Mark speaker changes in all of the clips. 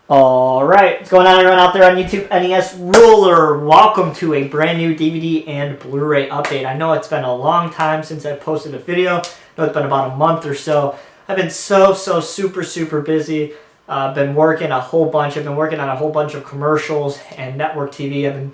Speaker 1: Alright, what's going on everyone out there on YouTube? NES Ruler, welcome to a brand new DVD and Blu-ray update. I know it's been a long time since I posted a video. I know it's been about a month or so. I've been so super busy. I've been working a whole bunch. I've been working on a whole bunch of commercials and network TV. I've been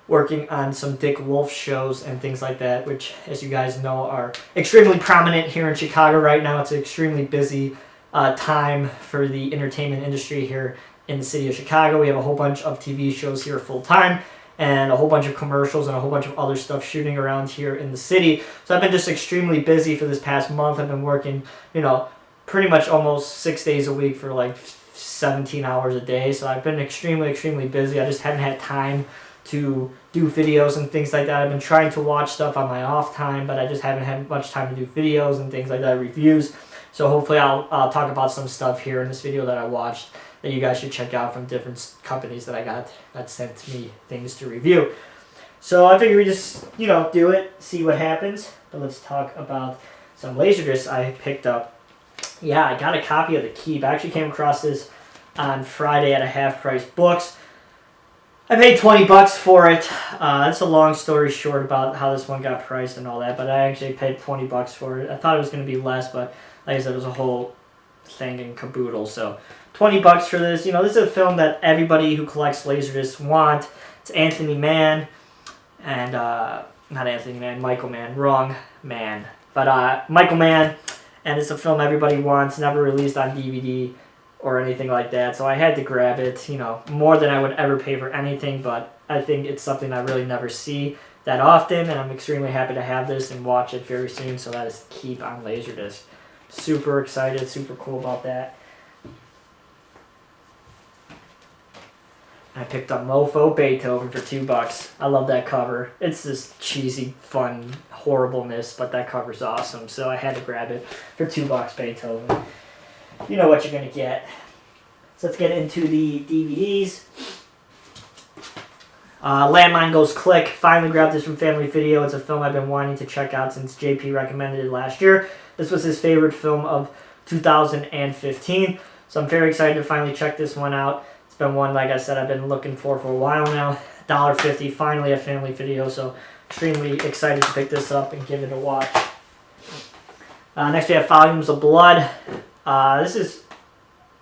Speaker 1: working on some Dick Wolf shows and things like that, which, as you guys know, are extremely prominent here in Chicago right now. It's an extremely busy time for the entertainment industry here in the city of Chicago. We have a whole bunch of TV shows here full time and a whole bunch of commercials and a whole bunch of other stuff shooting around here in the city. So I've been just extremely busy for this past month. I've been working, pretty much almost 6 days a week for like 17 hours a day. So I've been extremely busy. I just haven't had time to do videos and things like that. I've been trying to watch stuff on my off time, but I just haven't had much time to do videos and things like that, reviews. So hopefully I'll talk about some stuff here in this video that I watched that you guys should check out from different companies that I got that sent me things to review. So I figured we just, do it, see what happens. But let's talk about some Laserdiscs I picked up. Yeah, I got a copy of The Keep. I actually came across this on Friday at a half-price books. I paid 20 bucks for it. That's a long story short about how this one got priced and all that, but I actually paid 20 bucks for it. I thought it was going to be less, but like I said, it was a whole thing in caboodle. So 20 bucks for this. This is a film that everybody who collects Laserdiscs want. It's Anthony Mann and not Anthony Mann, Michael Mann. Wrong man. But Michael Mann, and it's a film everybody wants, never released on DVD or anything like that. So I had to grab it, more than I would ever pay for anything, but I think it's something I really never see that often, and I'm extremely happy to have this and watch it very soon. So that is Keep on Laserdisc. Super excited, super cool about that. I picked up Mofo Beethoven for 2 bucks. I love that cover. It's this cheesy, fun horribleness, but that cover's awesome. So I had to grab it for 2 bucks, Beethoven. You know what you're going to get. So let's get into the DVDs. Landmine Goes Click. Finally grabbed this from Family Video. It's a film I've been wanting to check out since JP recommended it last year. This was his favorite film of 2015. So I'm very excited to finally check this one out. It's been one, like I said, I've been looking for a while now. $1.50, finally a Family Video. So extremely excited to pick this up and give it a watch. Next we have Volumes of Blood. This is,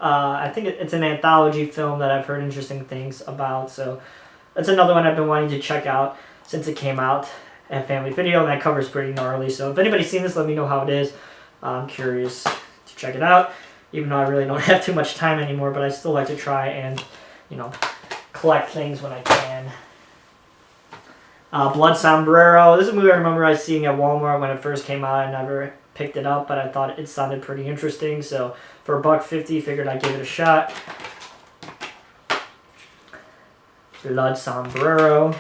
Speaker 1: I think it's an anthology film that I've heard interesting things about. So that's another one I've been wanting to check out since it came out at Family Video, and that cover's pretty gnarly. So if anybody's seen this, let me know how it is. I'm curious to check it out, even though I really don't have too much time anymore, but I still like to try and, collect things when I can. Blood Sombrero. This is a movie I remember seeing at Walmart when it first came out. I never picked it up, but I thought it sounded pretty interesting. So for $1.50, figured I'd give it a shot. Blood Sombrero.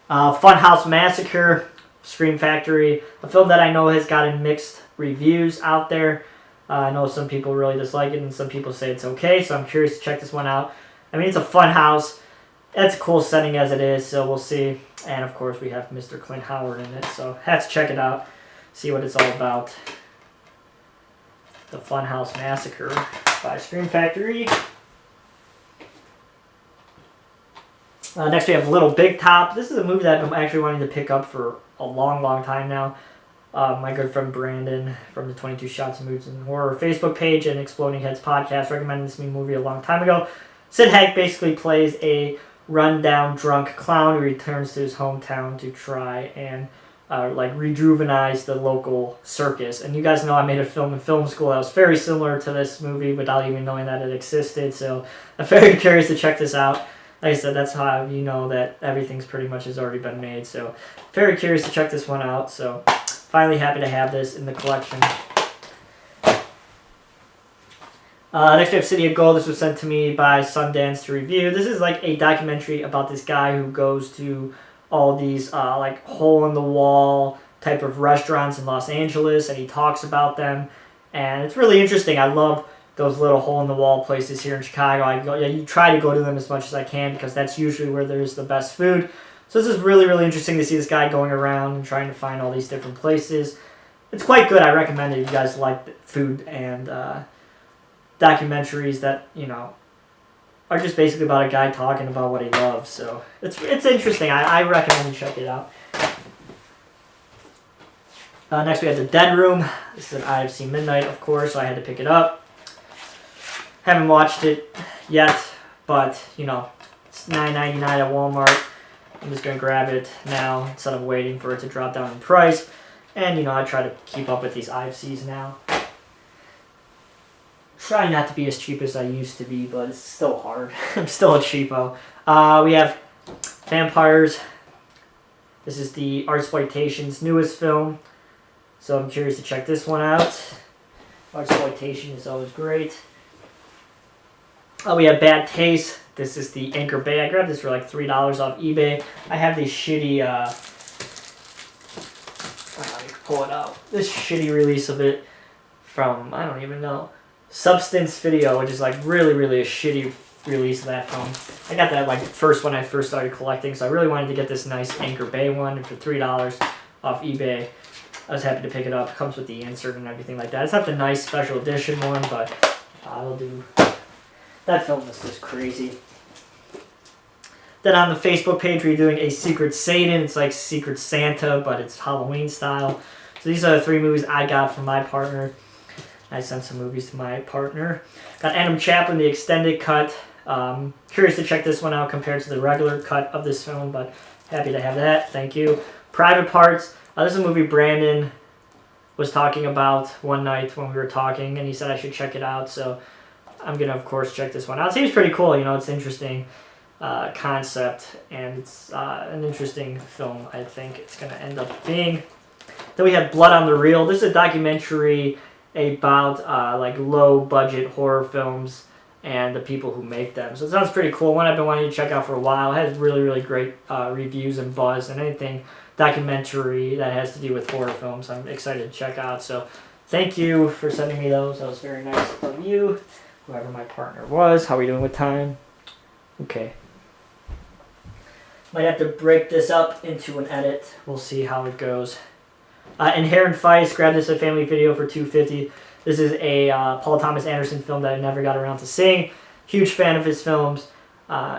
Speaker 1: Funhouse Massacre. Scream Factory, a film that I know has gotten mixed reviews out there. I know some people really dislike it and some people say it's okay, so I'm curious to check this one out. I mean, it's a fun house. It's a cool setting as it is, so we'll see. And of course, we have Mr. Clint Howard in it, so have to check it out, see what it's all about. The Funhouse Massacre by Scream Factory. Next we have Little Big Top. This is a movie that I've been actually wanting to pick up for a long time now. My good friend Brandon from the 22 Shots of Moods and Horror Facebook page and Exploding Heads podcast recommended this movie a long time ago. Sid Haig basically plays a run-down drunk clown who returns to his hometown to try and rejuvenize the local circus. And you guys know I made a film in film school that was very similar to this movie without even knowing that it existed. So I'm very curious to check this out. Like I said, that's how you know that everything's pretty much has already been made. So very curious to check this one out. So finally happy to have this in the collection. Next we have City of Gold. This was sent to me by Sundance to review. This is like a documentary about this guy who goes to all these hole-in-the-wall type of restaurants in Los Angeles, and he talks about them. And it's really interesting. I love those little hole-in-the-wall places here in Chicago. You try to go to them as much as I can because that's usually where there's the best food. So this is really interesting to see this guy going around and trying to find all these different places. It's quite good. I recommend it if you guys like food and documentaries that, you know, are just basically about a guy talking about what he loves. So it's interesting. I recommend you check it out. Next we have The Dead Room. This is an IFC Midnight, of course, so I had to pick it up. Haven't watched it yet, but, you know, it's $9.99 at Walmart. I'm just going to grab it now instead of waiting for it to drop down in price. And, you know, I try to keep up with these IFCs now. Try not to be as cheap as I used to be, but it's still hard. I'm still a cheapo. We have Vampires. This is the Artsploitation's newest film, so I'm curious to check this one out. Artsploitation is always great. We have Bad Taste. This is the Anchor Bay. I grabbed this for like $3 off eBay. I have these shitty, let me pull it out. This shitty release of it from, I don't even know, Substance Video, which is like really a shitty release of that film. I got that like first when I first started collecting, so I really wanted to get this nice Anchor Bay one for $3 off eBay. I was happy to pick it up. It comes with the insert and everything like that. It's not the nice special edition one, but I'll do. That film is just crazy. Then on the Facebook page, we're doing a Secret Satan. It's like Secret Santa, but it's Halloween style. So these are the 3 movies I got from my partner. I sent some movies to my partner. Got Adam Chaplin, the extended cut. Curious to check this one out compared to the regular cut of this film, but happy to have that. Thank you. Private Parts. This is a movie Brandon was talking about one night when we were talking, and he said I should check it out. So I'm going to, of course, check this one out. It seems pretty cool. You know, it's interesting concept, and it's an interesting film, I think it's going to end up being. Then we have Blood on the Reel. This is a documentary about like low-budget horror films and the people who make them. So it sounds pretty cool. One I've been wanting to check out for a while. It has really great reviews and buzz, and anything documentary that has to do with horror films I'm excited to check out. So thank you for sending me those. That was very nice of you, whoever my partner was. How are we doing with time? Okay. Might have to break this up into an edit. We'll see how it goes. Inherent Vice, grabbed this at Family Video for $2.50. This is a Paul Thomas Anderson film that I never got around to seeing. Huge fan of his films.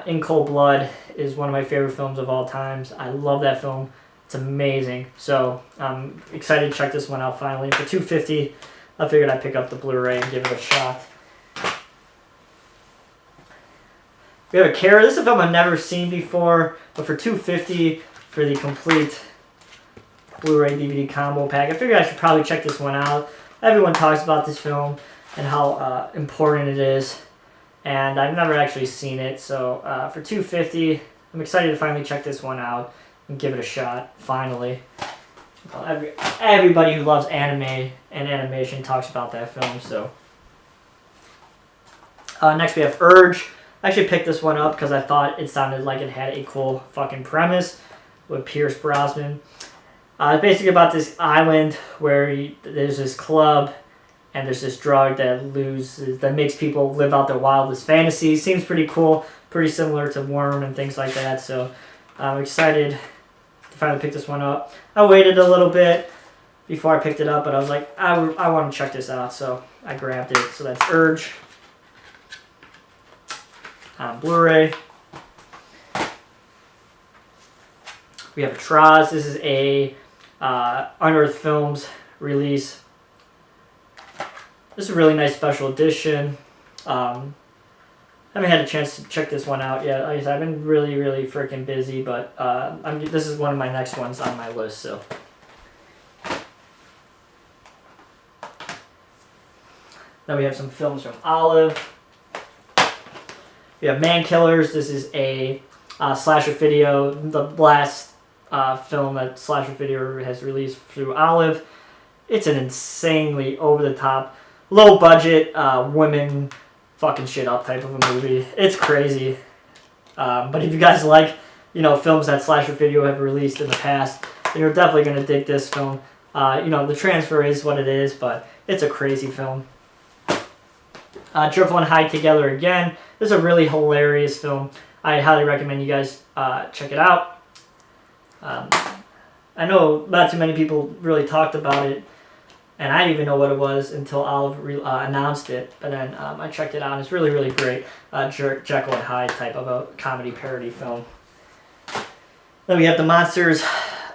Speaker 1: In Cold Blood is one of my favorite films of all times. I love that film. It's amazing. So I'm excited to check this one out finally. For $2.50, I figured I'd pick up the Blu-ray and give it a shot. We have a Kara. This is a film I've never seen before, but for $2.50 for the complete Blu-ray DVD combo pack, I figured I should probably check this one out. Everyone talks about this film and how important it is, and I've never actually seen it. So for $2.50, I'm excited to finally check this one out and give it a shot. Finally, everybody who loves anime and animation talks about that film. So next we have Urge. I actually picked this one up because I thought it sounded like it had a cool fucking premise with Pierce Brosnan. It's basically about this island where there's this club and there's this drug that makes people live out their wildest fantasies. Seems pretty cool, pretty similar to Worm and things like that. So I'm excited to finally pick this one up. I waited a little bit before I picked it up, but I was like, I want to check this out, so I grabbed it. So that's Urge on Blu-ray. We have Traz. This is a Unearthed Films release. This is a really nice special edition. Haven't had a chance to check this one out yet. Like I said, I've been really freaking busy, but this is one of my next ones on my list. So then we have some films from Olive. We have Man Killers. This is a slasher video. The last film that slasher video has released through Olive. It's an insanely over-the-top, low-budget, women fucking shit up type of a movie. It's crazy. But if you guys like, you know, films that slasher video have released in the past, then you're definitely going to dig this film. You know, the transfer is what it is, but it's a crazy film. Triple and Hide Together Again. This is a really hilarious film. I highly recommend you guys check it out. I know not too many people really talked about it, And I didn't even know what it was until Olive announced it. But then I checked it out. It's really, really great. Jekyll and Hyde type of a comedy parody film. Then we have The Monsters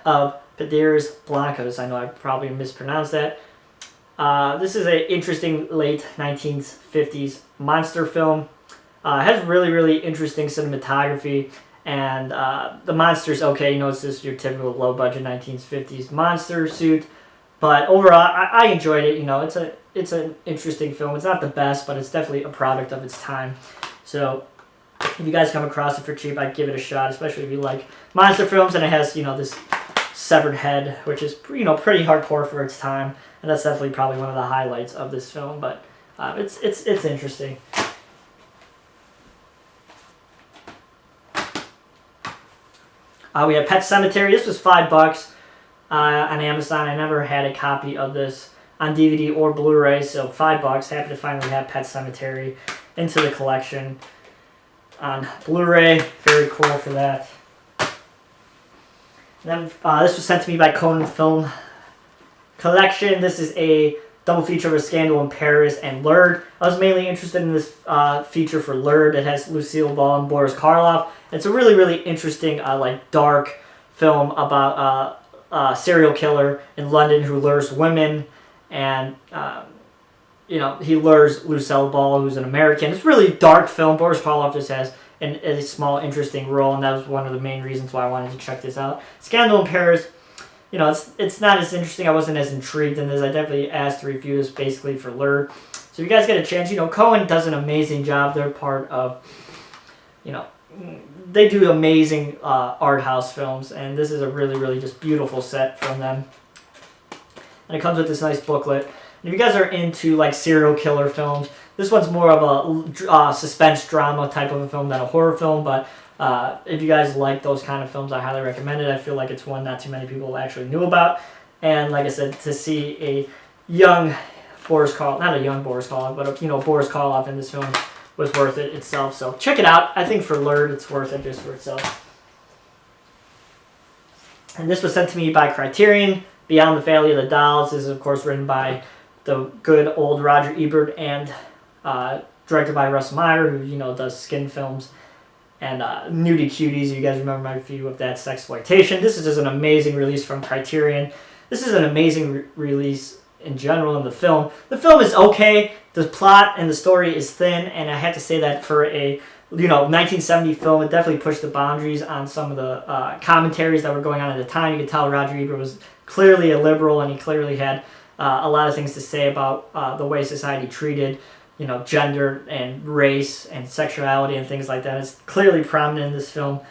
Speaker 1: of Piedras Blancas. I know I probably mispronounced that. This is an interesting late 1950s monster film. It has really, really interesting cinematography. And the monster's okay. You know, it's just your typical low-budget 1950s monster suit. But overall, I enjoyed it. You know, it's an interesting film. It's not the best, but it's definitely a product of its time. So if you guys come across it for cheap, I'd give it a shot, especially if you like monster films. And it has, you know, this severed head, which is, you know, pretty hardcore for its time. And that's definitely probably one of the highlights of this film. But it's interesting. We have Pet Sematary. This was $5 on Amazon. I never had a copy of this on DVD or Blu-ray, so $5. Happy to finally have Pet Sematary into the collection on Blu-ray. Very cool for that. And then this was sent to me by Conan Film Collection. This is a double feature of A Scandal in Paris and Lured. I was mainly interested in this feature for Lured. It has Lucille Ball and Boris Karloff. It's a really, really interesting, like, dark film about a serial killer in London who lures women, and you know, he lures Lucille Ball, who's an American. It's a really dark film. Boris Karloff just has a small, interesting role, and that was one of the main reasons why I wanted to check this out. Scandal in Paris, you know, it's not as interesting. I wasn't as intrigued in this. I definitely asked to review this basically for Lured. So if you guys get a chance, you know, Cohen does an amazing job. They're part of, you know, they do amazing art house films, and this is a really, really just beautiful set from them. And it comes with this nice booklet. And if you guys are into like serial killer films, this one's more of a suspense drama type of a film than a horror film. But if you guys like those kind of films, I highly recommend it. I feel like it's one not too many people actually knew about. And like I said, to see a young Boris Karloff, not a young Boris Karloff, but you know, Boris Karloff in this film was worth it itself. So check it out. I think for Lured, it's worth it just for itself. And this was sent to me by Criterion. Beyond the Valley of the Dolls. This is, of course, written by the good old Roger Ebert and directed by Russ Meyer, who, you know, does Skin films and Nudie Cuties. You guys remember my review of that, Sexploitation. This is just an amazing release from Criterion. This is an amazing release in general in the film. The film is okay. The plot and the story is thin, and I have to say that for a 1970 film, it definitely pushed the boundaries on some of the commentaries that were going on at the time. You could tell Roger Ebert was clearly a liberal, and he clearly had a lot of things to say about the way society treated, you know, gender and race and sexuality and things like that. It's clearly prominent in this film,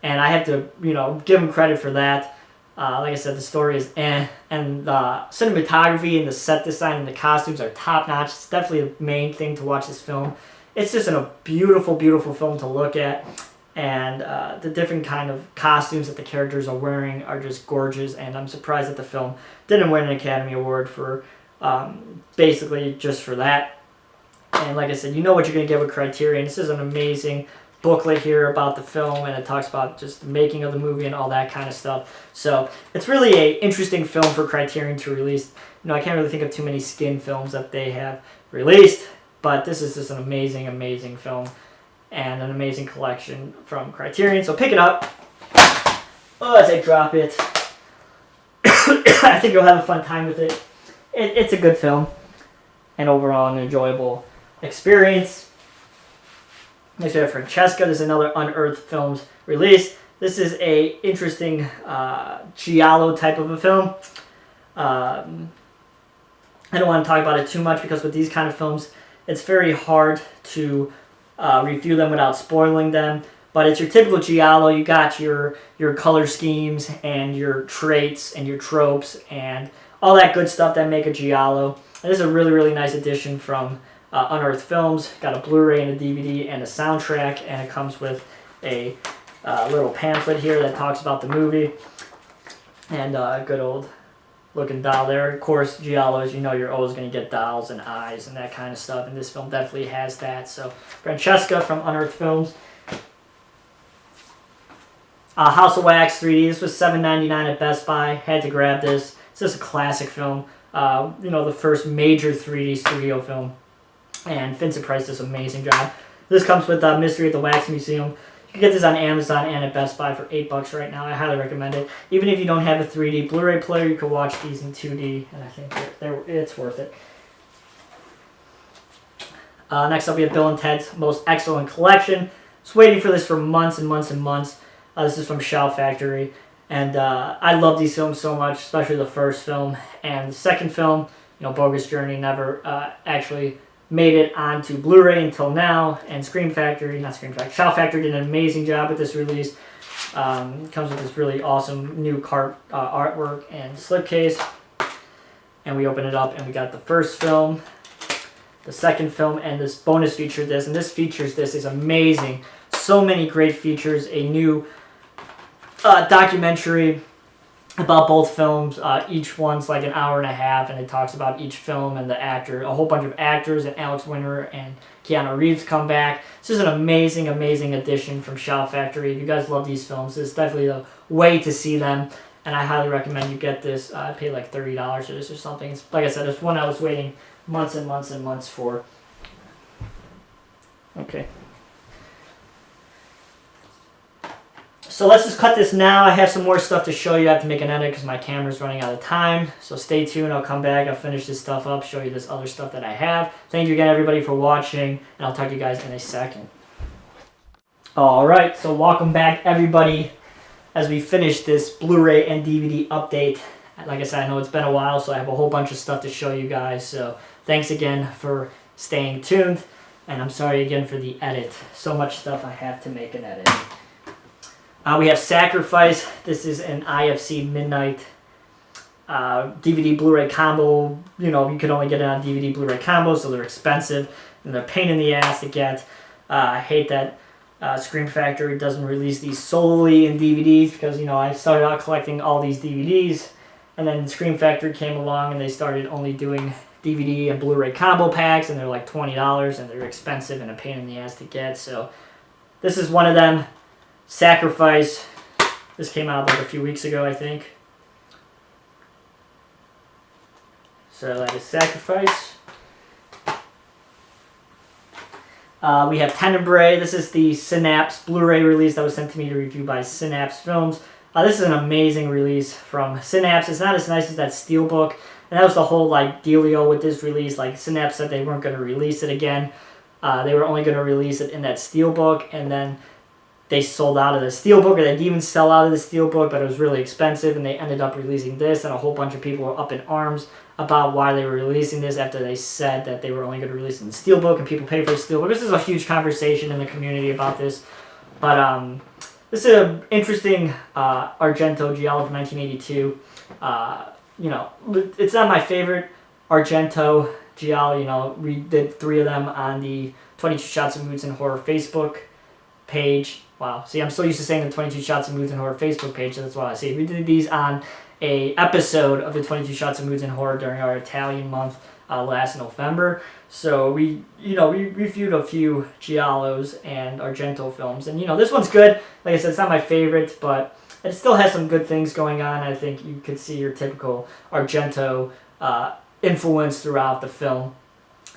Speaker 1: and I have to, you know, give him credit for that. Like I said, the story is and the cinematography and the set design and the costumes are top-notch. It's definitely the main thing to watch this film. It's just a beautiful, beautiful film to look at, and the different kind of costumes that the characters are wearing are just gorgeous, and I'm surprised that the film didn't win an Academy Award for basically just for that. And like I said, you know what you're going to get with Criterion. This is an amazing booklet here about the film, and it talks about just the making of the movie and all that kind of stuff. So it's really an interesting film for Criterion to release. You know, I can't really think of too many Skin films that they have released, but this is just an amazing, amazing film and an amazing collection from Criterion. So pick it up. Oh, as I drop it. I think you'll have a fun time with it. It's a good film and overall an enjoyable experience. Next we have Francesca. This is another Unearthed Films release. This is a interesting giallo type of a film. I don't want to talk about it too much because with these kind of films, it's very hard to review them without spoiling them. But it's your typical giallo. You got your color schemes and your traits and your tropes and all that good stuff that make a giallo. And this is a really, really nice addition from Unearthed Films. Got a Blu-ray and a DVD and a soundtrack, and it comes with a little pamphlet here that talks about the movie, and a good old looking doll there. Of course, giallos, you know, you're always going to get dolls and eyes and that kind of stuff, and this film definitely has that. So Francesca from Unearthed Films. House of Wax 3D. This was $7.99 at Best Buy. Had to grab this. It's just a classic film. You know, the first major 3D studio film. And Vincent Price does an amazing job. This comes with Mystery at the Wax Museum. You can get this on Amazon and at Best Buy for $8 right now. I highly recommend it. Even if you don't have a 3D Blu-ray player, you can watch these in 2D, and I think it's worth it. Next up, we have Bill and Ted's Most Excellent Collection. I was waiting for this for months and months and months. This is from Shout Factory, and I love these films so much, especially the first film. And the second film, you know, Bogus Journey, never actually made it onto Blu-ray until now, and Shout Factory did an amazing job with this release. It comes with this really awesome new artwork and slipcase. And we open it up and we got the first film, the second film, and this bonus feature disc. And this features disc is amazing. So many great features, a new documentary about both films. Each one's like an hour and a half, and it talks about each film and the actor. A whole bunch of actors, and Alex Winter and Keanu Reeves come back. This is an amazing, amazing addition from Shout Factory. If you guys love these films, this is definitely the way to see them, and I highly recommend you get this. I paid like $30 for this or something. It's, like I said, it's one I was waiting months and months and months for. Okay. So let's just cut this now. I have some more stuff to show you. I have to make an edit because my camera's running out of time. So stay tuned. I'll come back. I'll finish this stuff up, show you this other stuff that I have. Thank you again, everybody, for watching, and I'll talk to you guys in a second. Alright, so welcome back, everybody, as we finish this Blu-ray and DVD update. Like I said, I know it's been a while, so I have a whole bunch of stuff to show you guys. So thanks again for staying tuned, and I'm sorry again for the edit. So much stuff I have to make an edit. We have Sacrifice. This is an IFC Midnight DVD Blu-ray combo. You know, you can only get it on DVD Blu-ray combos, so they're expensive and they're a pain in the ass to get. I hate that Scream Factory doesn't release these solely in DVDs, because, you know, I started out collecting all these DVDs, and then Scream Factory came along and they started only doing DVD and Blu-ray combo packs, and they're like $20, and they're expensive and a pain in the ass to get. So this is one of them. Sacrifice. This came out like a few weeks ago, I think. So that is Sacrifice. We have Tenebrae. This is the Synapse Blu-ray release that was sent to me to review by Synapse Films. This is an amazing release from Synapse. It's not as nice as that Steelbook, and that was the whole like dealio with this release. Like, Synapse said they weren't going to release it again. They were only going to release it in that Steelbook, and then they sold out of the Steelbook, or they didn't even sell out of the Steelbook, but it was really expensive, and they ended up releasing this, and a whole bunch of people were up in arms about why they were releasing this after they said that they were only going to release it in the Steelbook, and people pay for the Steelbook. This is a huge conversation in the community about this, but this is an interesting Argento Giallo from 1982. You know, it's not my favorite Argento Giallo. You know, we did 3 of them on the 22 Shots of Moods and Horror Facebook page. Wow. See, I'm so used to saying the 22 Shots of Moods and Horror Facebook page, so that's why I say. We did these on a episode of the 22 Shots of Moods and Horror during our Italian month last November. So we reviewed a few Giallos and Argento films, and this one's good. Like I said, it's not my favorite, but it still has some good things going on. I think you could see your typical Argento influence throughout the film,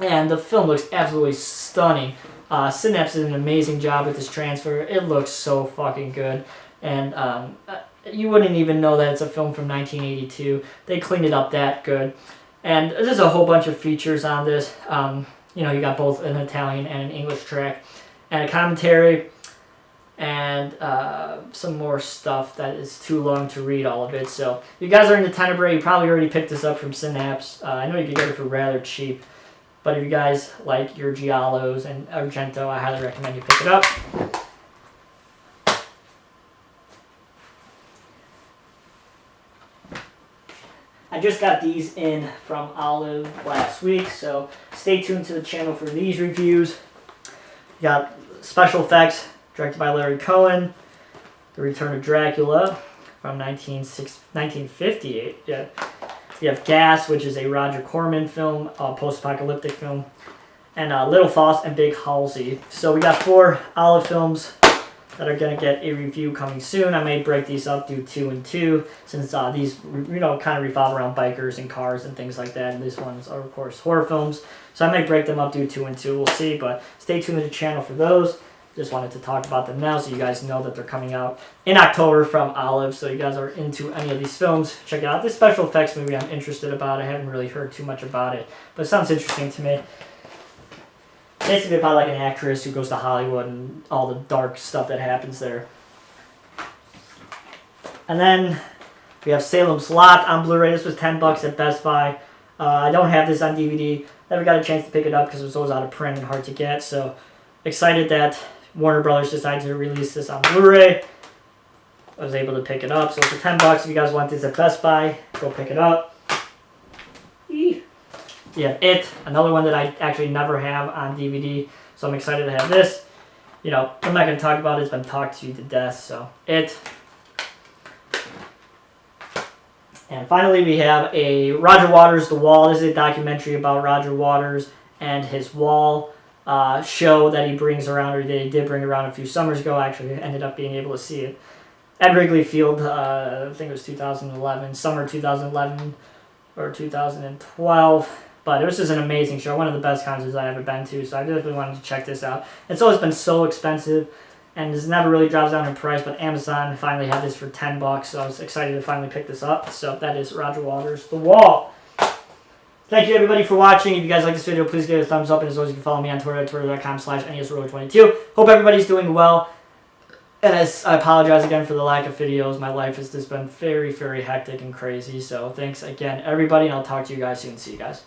Speaker 1: and the film looks absolutely stunning. Synapse did an amazing job with this transfer. It looks so fucking good, and you wouldn't even know that it's a film from 1982. They cleaned it up that good, and there's a whole bunch of features on this. You got both an Italian and an English track, and a commentary, and some more stuff that is too long to read all of it. So if you guys are into Tenebrae, you probably already picked this up from Synapse. I know you could get it for rather cheap. But if you guys like your Giallos and Argento, I highly recommend you pick it up. I just got these in from Olive last week, so stay tuned to the channel for these reviews. You got special effects directed by Larry Cohen, The Return of Dracula from 1958. Yeah. You have Gas, which is a Roger Corman film, post-apocalyptic film, and Little Foss and Big Halsey. So we got 4 Olive films that are going to get a review coming soon. I may break these up, do 2 and 2, since these, kind of revolve around bikers and cars and things like that. And these ones are, of course, horror films. So I may break them up, do 2 and 2. We'll see, but stay tuned to the channel for those. Just wanted to talk about them now so you guys know that they're coming out in October from Olive. So you guys are into any of these films, check it out. This special effects movie I'm interested about. I haven't really heard too much about it, but it sounds interesting to me. Basically about like an actress who goes to Hollywood and all the dark stuff that happens there. And then we have Salem's Lot on Blu-ray. This was $10 at Best Buy. I don't have this on DVD. Never got a chance to pick it up because it was always out of print and hard to get. So excited that Warner Brothers decided to release this on Blu-ray. I was able to pick it up. So for $10, if you guys want this at Best Buy, go pick it up. Yeah, another one that I actually never have on DVD. So I'm excited to have this. I'm not going to talk about it. It's been talked to death. So And finally, we have a Roger Waters' The Wall. This is a documentary about Roger Waters and his wall show that he brings around, or that he did bring around a few summers ago. Actually, ended up being able to see it at Wrigley Field. I think it was 2011, summer 2011 or 2012. But it was just an amazing show, one of the best concerts I've ever been to. So I definitely wanted to check this out. It's always been so expensive, and this never really drops down in price, but Amazon finally had this for $10, so I was excited to finally pick this up. So that is Roger Waters' The Wall. Thank you, everybody, for watching. If you guys like this video, please give it a thumbs up, and as always, you can follow me on Twitter at twitter.com/NESRoller22. Hope everybody's doing well, and I apologize again for the lack of videos. My life has just been very, very hectic and crazy, so thanks again, everybody, and I'll talk to you guys soon. See you guys.